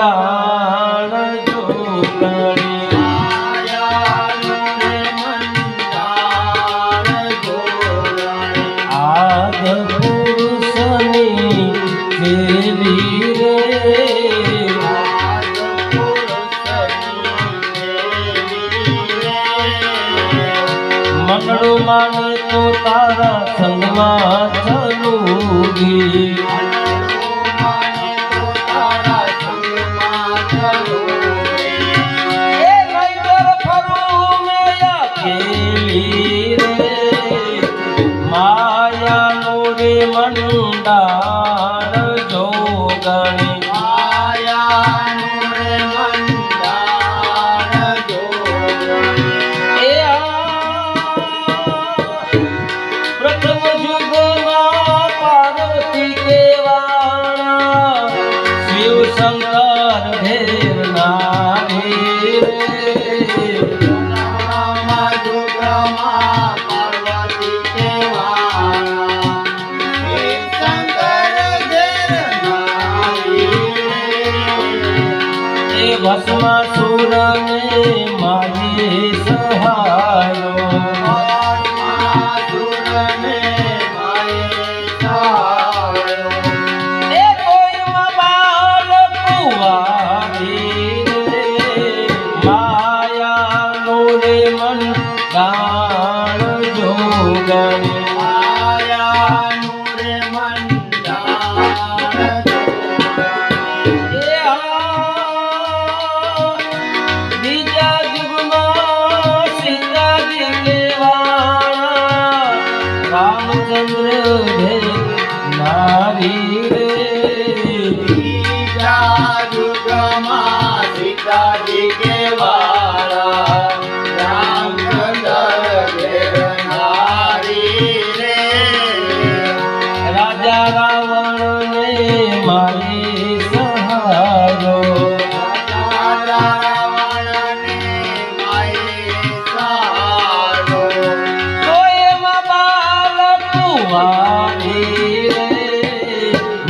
મંડાણ જોગણી આદ પુરુષની દેવી રે મનડું માને તો તારા સંગમાં ચલુગી મંડાણ જોગણી પ્રથમ યુગમાં પાર્વતી કેવાણા શિવ શંકર ભેરનારી ભસ્માસુર ને મારી સહાયો એ કોઈમાં બાલ કુંવારી રે માયાનો રે મંડાણ જોગણી રામચંદ્ર નારી રે બીજા યુગમાં સીતાજી કેવાળા રામચંદ્ર નારી રે રાજા રાવણ ને મારી સહાયો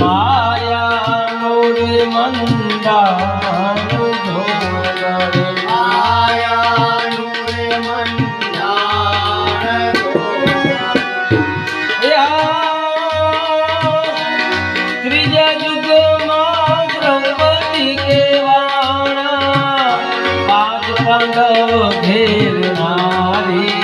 માયાનો રે મંડાણ જોગણી ત્રીજા યુગમાં દ્રૌપદી કેવાણા પાંચ પાંડવ ઘેરનારી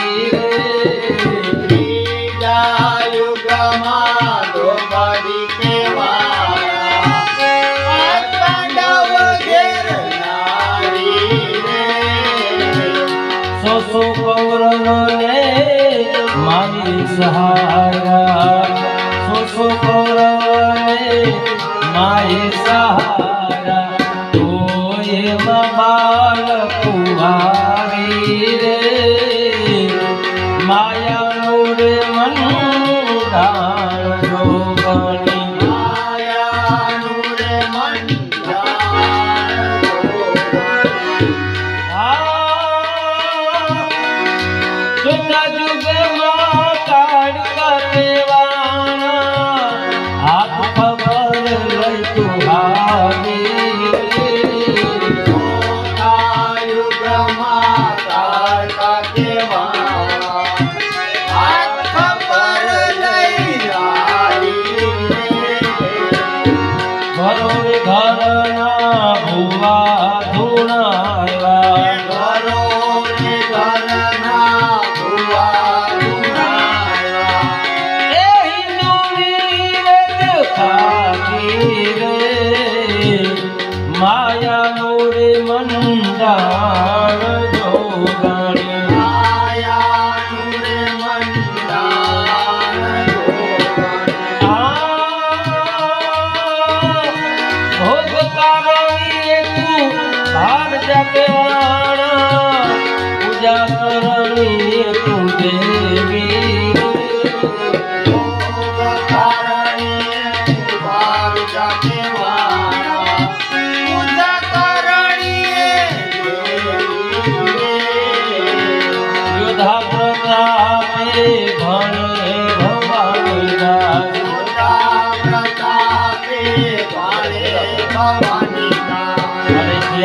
સો કૌરવને મારી સહારા સો કૌરવને મારી સહારા તો એમાં બાલ કુંવારી રે માયાનો રે મંડાણ જોગણી ચોથા યુગમાં કાળકા કેવાણા હાથ ખબર લઈ તું હાવી ચોથા યુગમાં કાળકા કેવાણા હાથ ખબર લઈ આવી ઘરો ઘરના ભુવા ધૂણાવ્યા માયાનો રે મંડાણ જોગણી ભોગ કારણીએ તું ભાર જગવાણા પૂજા કરણીએ તું દેવી ભવાની